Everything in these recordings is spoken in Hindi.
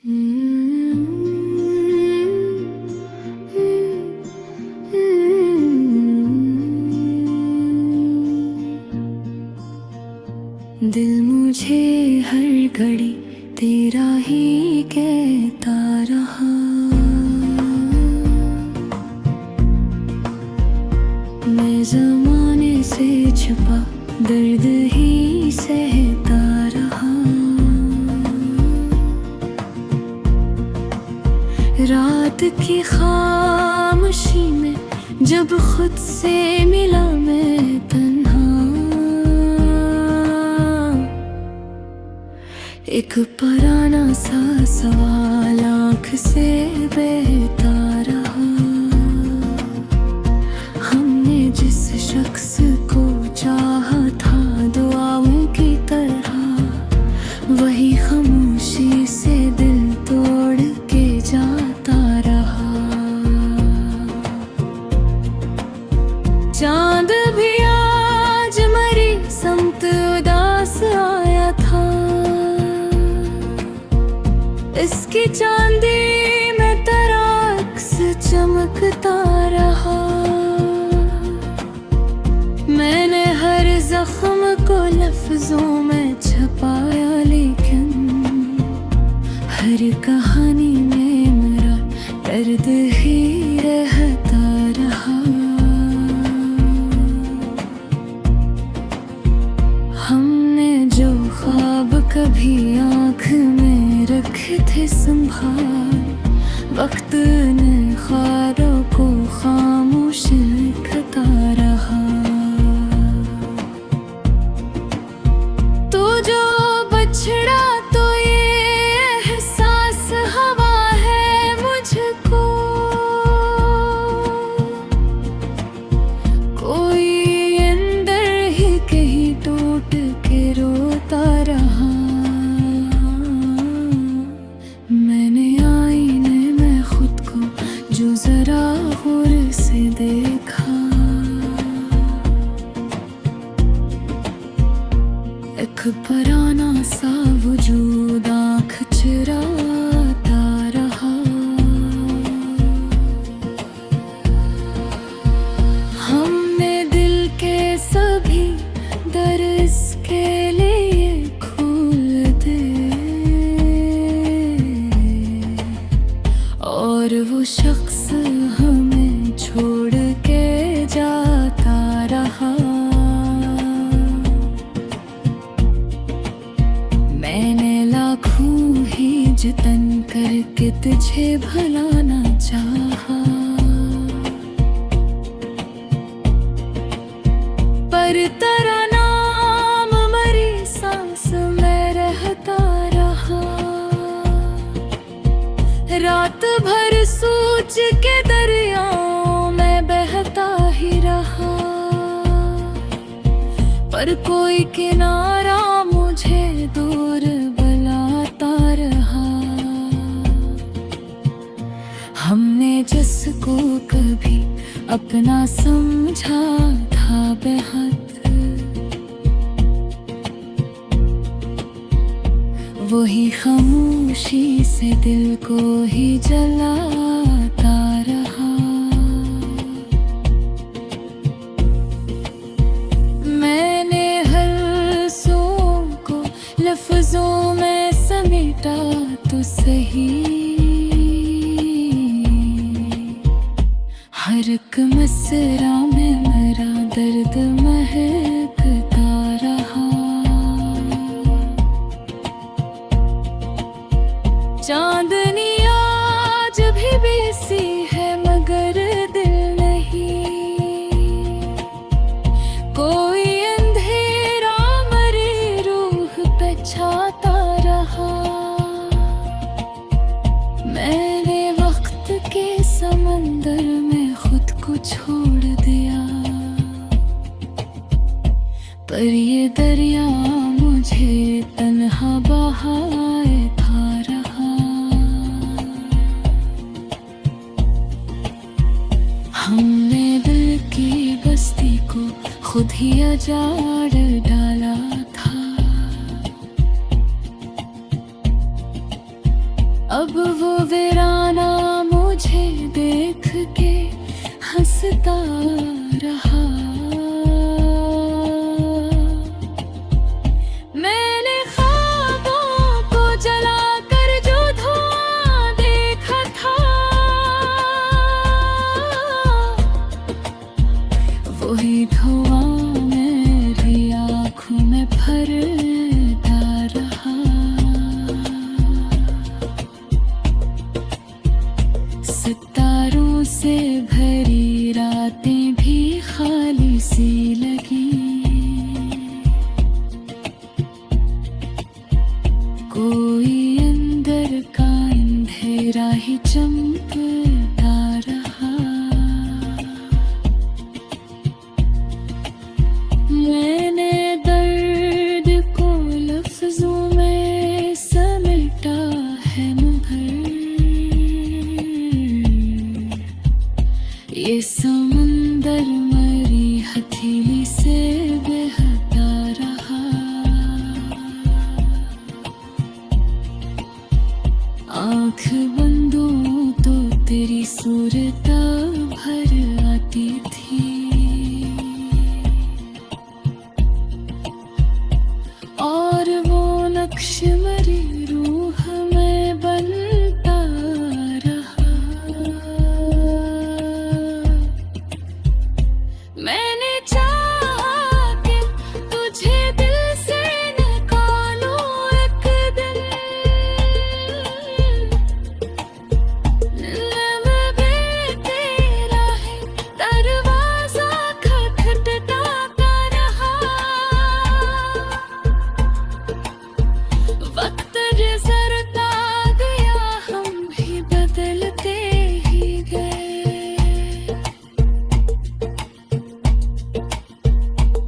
दिल मुझे हर घड़ी तेरा ही कहता रहा, मैं ज़माने से छुपा दर्द ही सहता रहा। रात की खामोशी में जब खुद से मिला मैं तन्हा, एक पुराना सा सवाल आँख से बहता रहा। हमने जिस शख्स को चाहा था दुआओं की तरह, वही खामोशी से दिल तोड़ के जाता रहा। चांद भी आज मरी समत उदास आया था, इसकी चांदी में तेरा अक्स चमकता रहा। मैंने हर जख्म को लफ्जों में छुपाया, लेकिन हर कहानी में मेरा दर्द ही रहता रहा। हमने जो ख्वाब कभी आँख में रखे थे संभाल, वक्त ने ख्वारों को खामोश लिखता रहा। तो जो बछड़ा तो ये एहसास हवा है मुझको, कोई अंदर ही कहीं टूट के रोता रहा। मैंने आईने में खुद को जो जरा गौर से देखा, एक पुराना सा वजूद आँख चुराता रहा। हमने दिल के सभी दर इसके लिए खोल दे, और वो शख्स हमें छोड़ के जाता रहा। मैंने लाखों ही जतन करके तुझे भुलाना चाहा, पर तेरा नाम मरी सांस में रहता रहा। रात भर सोच के दरियाओं में बहता ही रहा, पर कोई किनारा मुझे दूर बुलाता रहा। हमने जिसको कभी अपना समझा था बेहद, वही खामोशी से दिल को ही जलाता रहा। मैंने हर सो को लफ्जों में समेटा तो सही, हर एक मसरा में मेरा दर्द महकता रहा। चांदनी आज भी बेसी है मगर दिल नहीं, कोई अंधेरा मरी रूह पे छाता रहा। मैंने वक्त के समंदर में खुद को छोड़ दिया, पर ये दरिया मुझे तन्हा बहाए था रहा। हमने दिल की बस्ती को खुद ही अजाड़ डाला था। अब वो वीराना मुझे देख के हंसता रहा। मैंने ख्वाबों को जलाकर जो धुआं देखा था, वही धुआं मेरी आँखों में भरता रहा। सितारों से भरी रातें भी खाली सी लगी। कोई अंदर का अंधेरा ही चमकता रहा। मैंने दर्द को लफ्जों में समेटा है मगर ये समुंदर मरी हथेली से बहता रहा। आँख बंदो तो तेरी सूरत भर आती थी, और वो नक्श मरी रूह में बनता रहा। मैंने चाहा कि तुझे दिल से निकालूं एक दिन, मैं भी तेरा ही दरवाजा खटखटाता रहा। वक्त गुजरता गया, हम भी बदलते ही गए,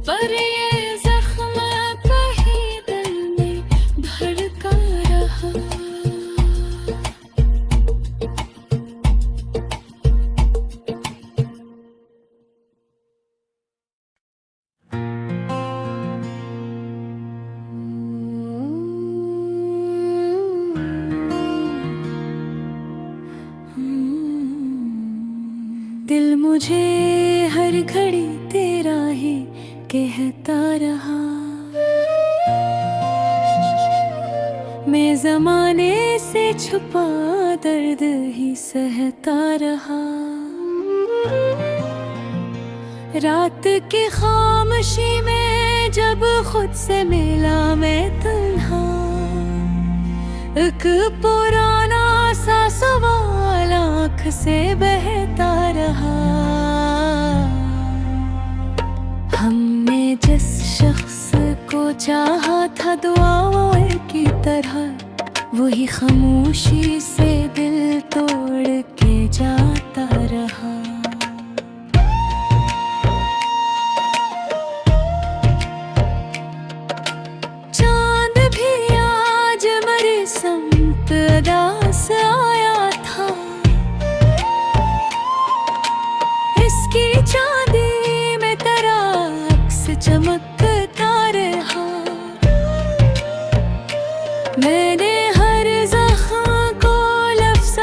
पर ये जख्म कहीं दिल में धड़का रहा। दिल मुझे हर घड़ी तेरा ही कहता रहा। मैं ज़माने से छुपा दर्द ही सहता रहा। रात की खामोशी में जब खुद से मिला मैं तन्हा, एक पुराना सा सवाल आँख से बहता रहा। हमने जिस शख्स को चाहा था दुआओं की तरह, वही खामोशी से दिल तोड़ के जाता रहा। चांद भी आज मेरी समत अदा से आया था, इसकी चांदी में तेरा अक्स चमकता रहा। मैंने हर ज़ख्म को लफ्ज़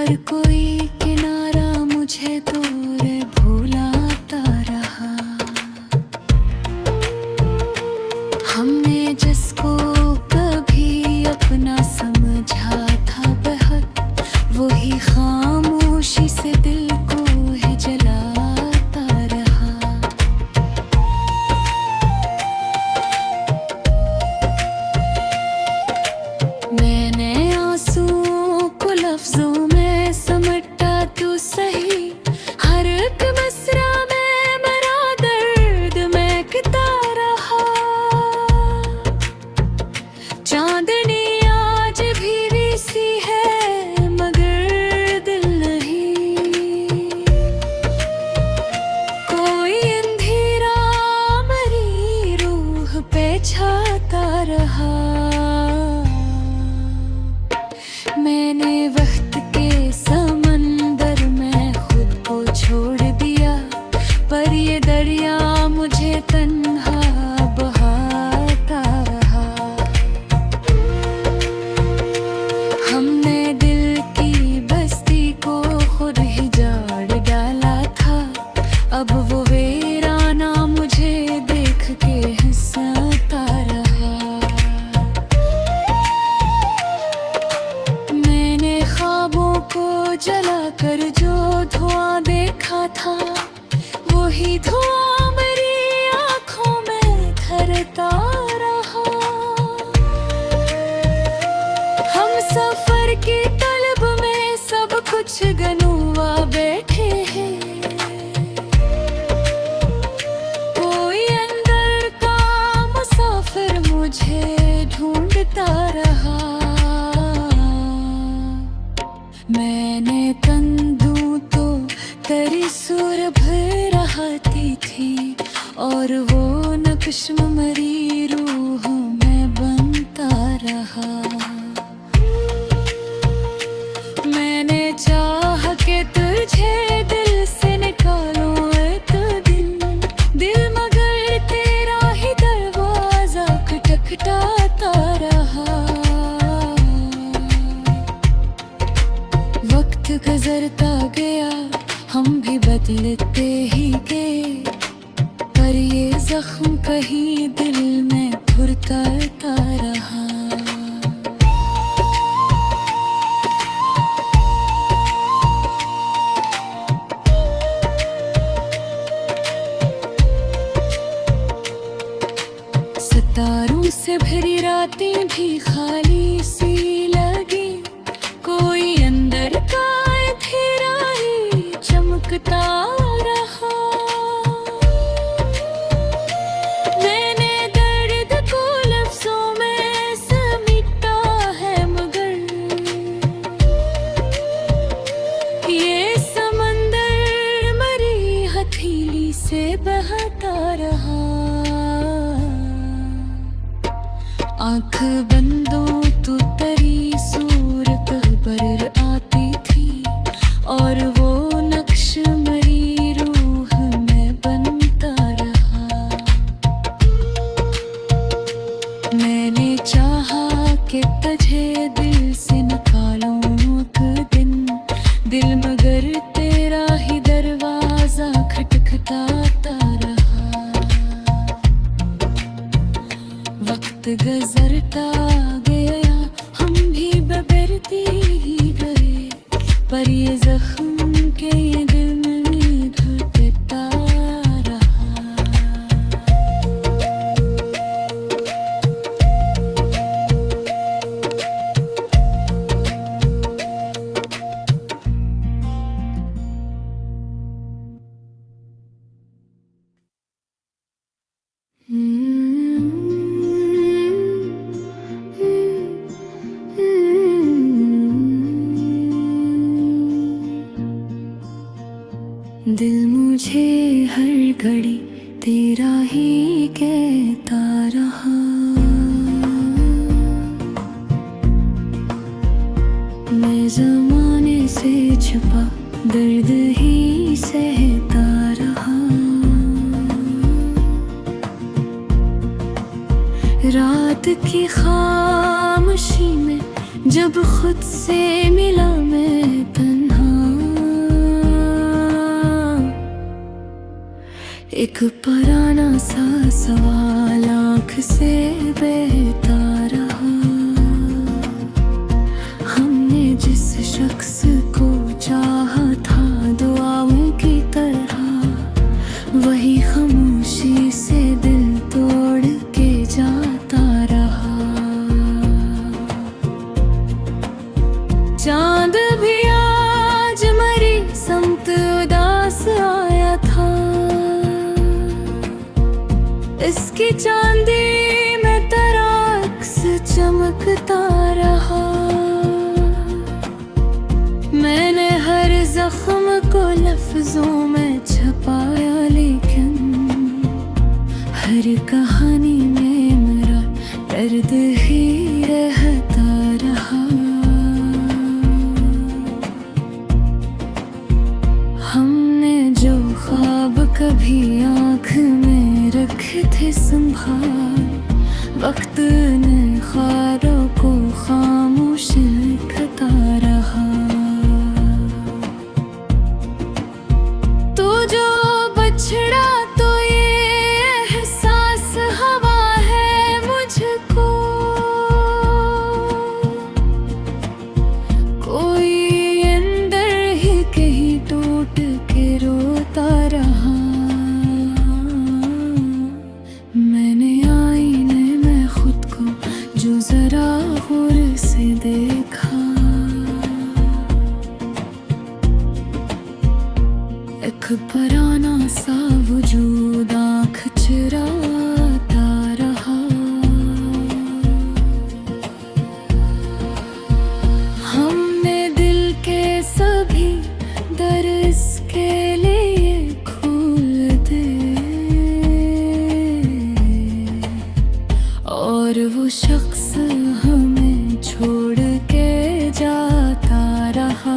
हर कोई किनारा मुझे तो रे भुलाता रहा। हमने जिसको कभी अपना समझा था बहुत, वही खामोशी से दिल को है जलाता रहा। मैंने आंसुओं को लफ्जों में समटा तो सही, हर एक मिसरा में मेरा दर्द महकता रहा। चांदनी आज भी सी है मगर दिल नहीं, कोई अंधेरा मरी रूह पे छाता रहा। मैंने वक्त के समंदर में खुद को छोड़ दिया, पर ये दरिया मुझे तन्हा बहाता रहा। हमने दिल की बस्ती को खुद ही जाड़ डाला था, अब वो वीराना मुझे देख के हंसता रहा। मैंने ख्वाबों को जलाकर जो धुआं देखा था, वही धुआं मेरी आंखों में ठहरता रहा। हम सफर की तलब में सब कुछ गनुआ बैठे हैं, कोई अंदर का मुसाफिर मुझे ढूंढता रहा। मैंने तन दूं तो तेरी सुर भर रहती थी, और वो नक्श मरी रूह में बनता रहा। मैंने चाह के तुझे दिल से निकालूं एक दिन, दिल मगर तेरा ही दरवाजा खटखटाता रहा। वक्त गुजरता गया, हम भी बदलते ही गए, पर ये जख्म कहीं दिल में फुरता रहा। सितारों से भरी रातें भी खाली सी लगी, कोई अंदर का अंधेरा ही चमकता रहा। मैंने दर्द को लफ्जों में समेटा है, मगर ये समंदर मरी हथेली से बहता रहा। आँख बंदों तो तेरी सूरत पर आती थी, और वो नक्श मरी रूह में बनता रहा। मैंने चाहा कि तुझे दिल से निकालूं एक दिन, दिल मगर तेरा ही दरवाजा खटखटाता रहा। वक्त गुजरता गया, हम भी बदलते ही गए, पर ये जख्म के ये दिल में घुटता रहा। दिल मुझे हर घड़ी तेरा ही कहता रहा। मैं जमाने से छुपा दर्द ही सहता रहा। रात की खामोशी में जब खुद से मिला मैं तन एक पुराना सा सवाल आँख से बहता रहा। हमने जिस शख्स को चाहा था दुआओं की तरह, वही खामोशी से दिल तोड़ के जाता रहा। चांद भी आज मरी समत उदास आया था, इसकी चांदी में तेरा अक्स चमकता रहा। मैंने हर जख्म को लफ्जों में छुपाया, लेकिन हर कहानी में मेरा दर्द ही रहता रहा। हमने जो ख्वाब कभी आँख में रखे थे संभाल, वक्त ने ख्वारों को खामोश लिखता रहा। तो जो बछड़ा तो ये एहसास हवा है मुझको, कोई अंदर ही कहीं टूट के रोता रहा। मैंने आईने में खुद को जो जरा गौर से देखा, एक पुराना सा वजूद आँख चुराता रहा। हमने दिल के सभी दर इसके लिए खोल दे, और वो शख्स हमें छोड़ के जाता रहा।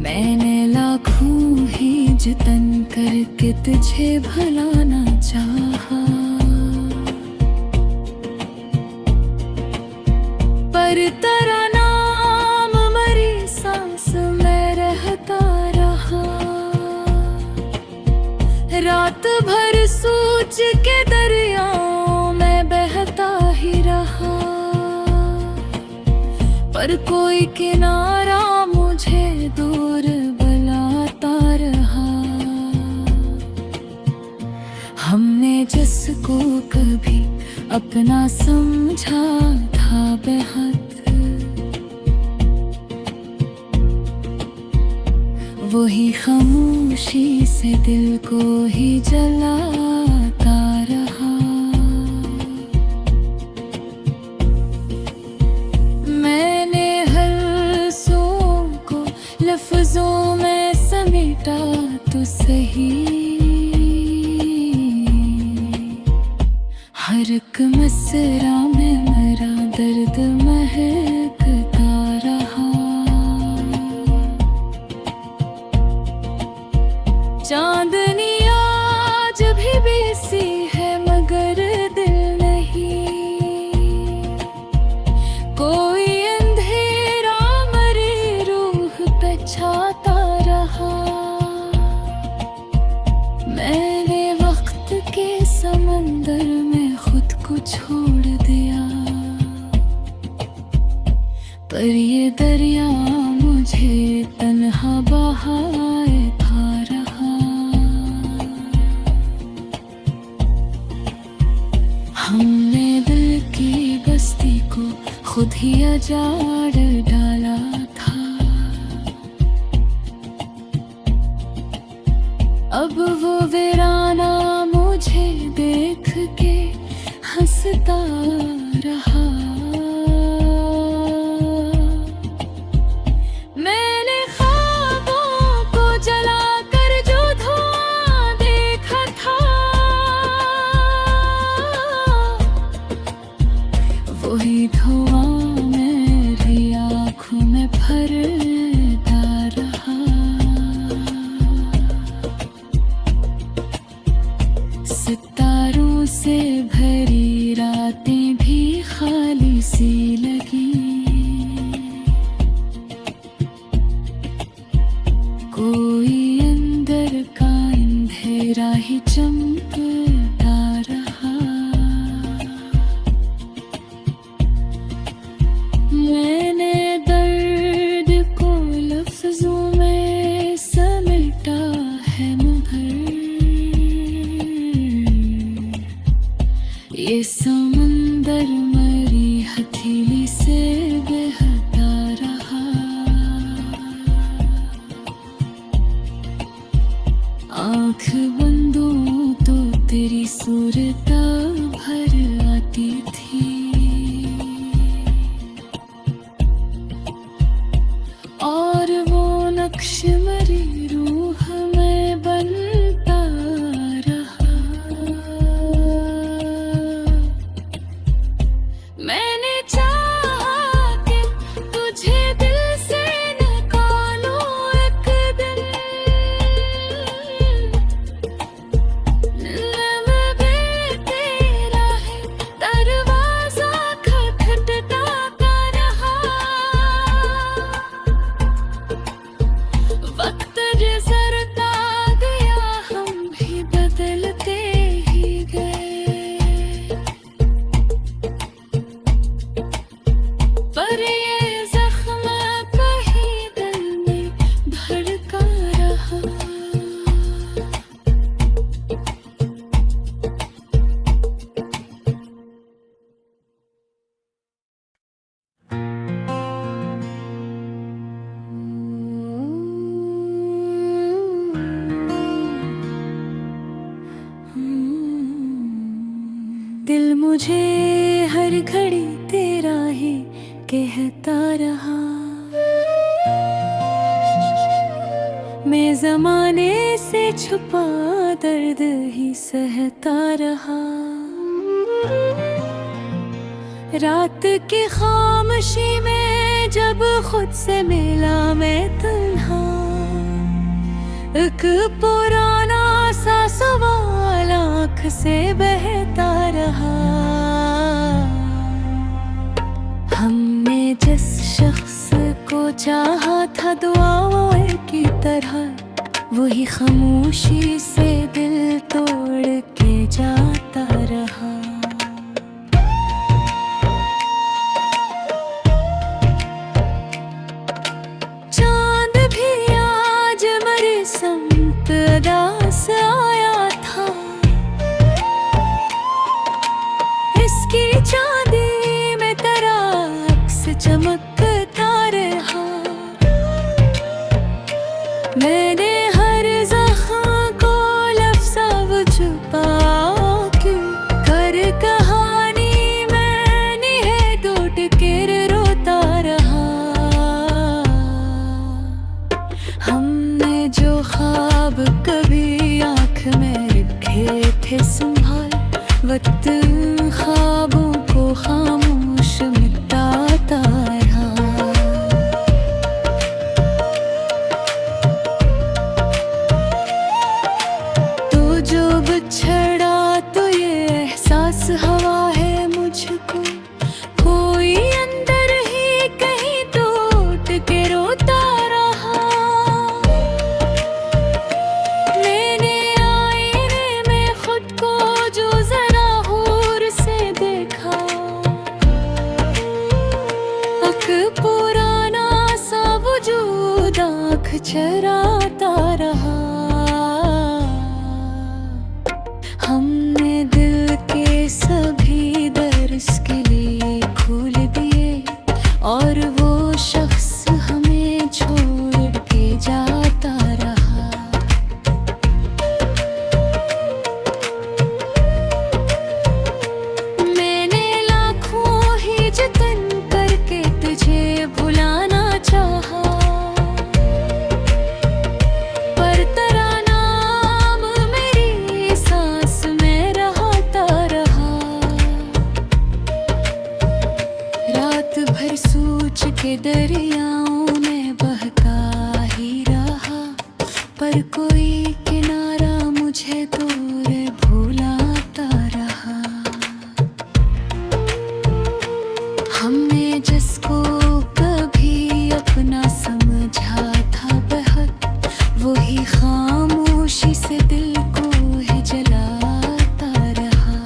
मैंने लाखों ही जतन करके तुझे भुलाना चाहा, पर तेरा नाम मरी सांस में रहता रहा। रात भर सोच के दरियाओं में बहता ही रहा, पर कोई किनारा मुझे दूर बुलाता रहा। हमने जिसको कभी अपना समझा था बेहद, वही खामोशी से दिल को ही जलाता रहा। मैंने हर सो को लफ्जों में समेटा तो सही, हर एक मसरा में मेरा दर्द महकता रहा। चांदनी आज भी बेसी है मगर दिल नहीं, कोई अंधेरा मरी रूह पे छाता रहा। मैंने वक्त के समंदर में खुद को छोड़ दिया, पर ये दरिया मुझे तन्हा बहाए था रहा। हमने दिल की बस्ती को खुद ही अजाड़ डाला था, अब वो वीराना मुझे देख के हंसता रहा। मैंने ख्वाबों को जलाकर जो धुआं देखा था, वही धुआं मेरी आँखों में भरता रहा। सितारों से भरी रातें भी खाली सी लगी, को नक्श मरी रूह में बनता रहा। मैंने चाहा कि तुझे दिल से निकालूं एक दिन, दिल में भी तेरा है दरवाजा खटखटाता रहा। वक्त गुजरता गया, हम भी बदलते ही गए, पर ये जख्म कहीं दिल में धड़का रहा। दिल मुझे हर घड़ी तेरा ही कहता रहा। मैं जमाने से छुपा दर्द ही सहता रहा। रात की खामोशी में जब खुद से मिला मैं तन्हा, एक पुराना सा सवाल आँख से बहता रहा। हमने जिस शख्स को चाहा था दुआओं की तरह, वही खामोशी से दिल तोड़ के जाता रहा। चांद भी आज मेरे संत अदा से आया था, इसकी चांदी में तेरा अक्स चमकता रहा। मैंने हर जख्म को लफ्ज़ छुपा क्यों कर कहानी मैंने है टूट कर रोता रहा। हमने जो ख्वाब कभी आँख में रखे थे संभाल, वक्त ख्वाबों को खामोश मिटाता रहा। तो जो बिछड़ा तो ये एहसास हवा है मुझको, कोई अंदर ही कहीं टूट के रोता रहा। मैंने आईने में खुद को जो जरा हूर से देखा, एक पुराना सा वजूद आँख चराता रहा। हमने दिल के सभी दर इसके लिए खोल दिए, और वो शख्स हमें छोड़ के जाता रहा। मैंने लाखों ही जतन करके तुझे भुलाना चाहा, पर तेरा नाम मेरी सांस में रहता रहा। रात भर सोच के दरियाओं में बहता ही रहा, पर कोई किनारा मुझे दूर भुलाता रहा। हमने जिसको कभी अपना समझा था बहुत, वही खामोशी से दिल को ही जलाता रहा।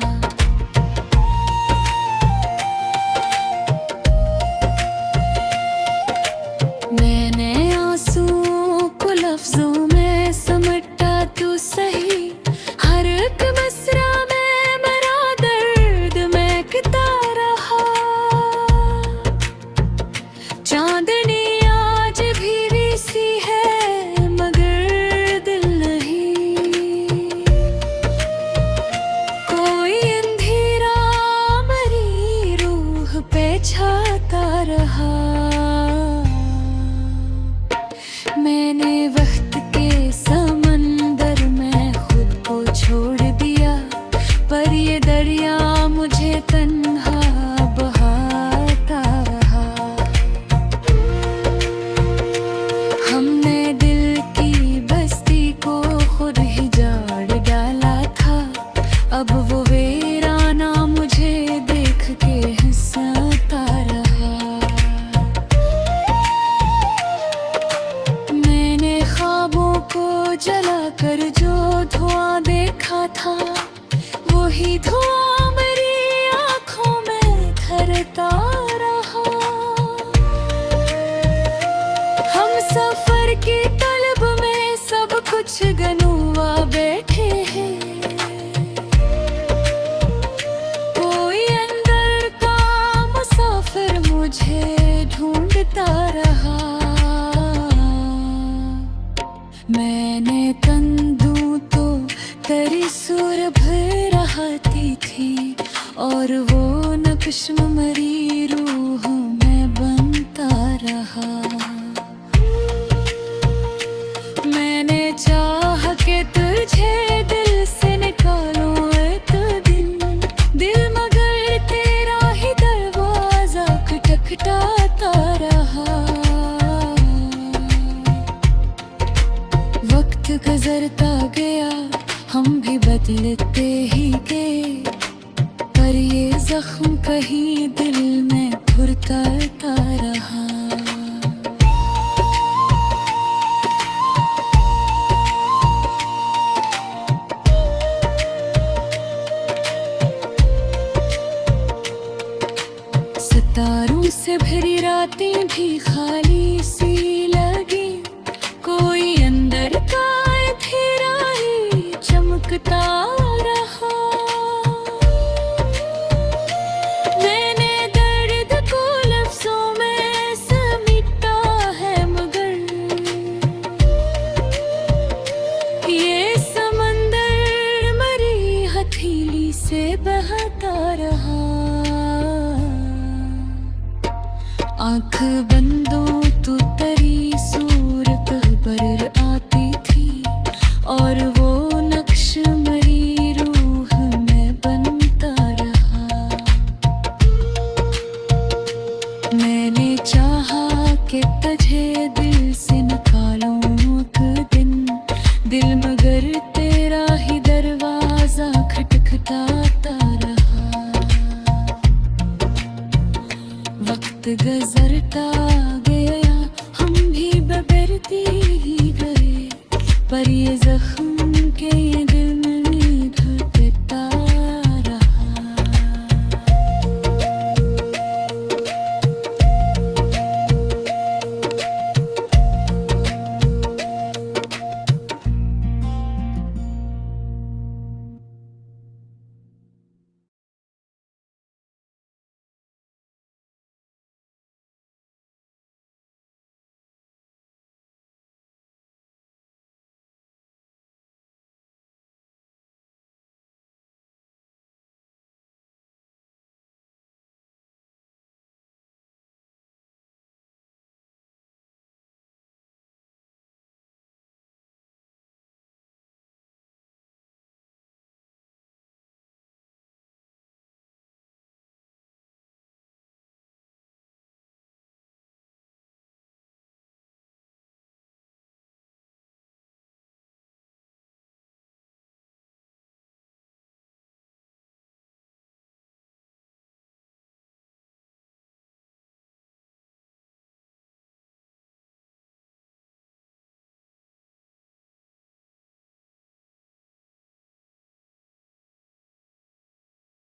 मैंने आंसुओं को लफ्जों में समेट सफर की तलब में सब कुछ गनुआ बैठे हैं। कोई अंदर का मुसाफिर मुझे ढूंढता रहा। मैंने तन दूं तो तेरी सुर भर रहती थी, और वो नक्श मरी रूह में बनता रहा। मैंने चाह के तुझे दिल से निकालूं एक दिन, दिल मगर तेरा ही दरवाजा खटखटाता रहा। वक्त गुजरता गया, हम भी बदलते ही गए, पर ये जख्म कहीं दिल में फुरता रहा। सितारों से भरी रातें भी खाली सी लगी, कोई अंदर का अंधेरा ही चमकता रहा। मैंने दर्द को लफ्जों में समेटा है, मगर ये समंदर मरी हथेली से बहता रहा। आँख बंदों तो तेरी सूरत पर आती थी, और वो नक्श मरी रूह में बनता रहा। मैंने चाहा कि तुझे दिल से निकालूं एक दिन, दिल मगर तेरा ही दरवाजा खटखटाता रहा। वक्त गुजरता गया, हम भी बदलते ही गए, पर ये जख्म के ये दिल में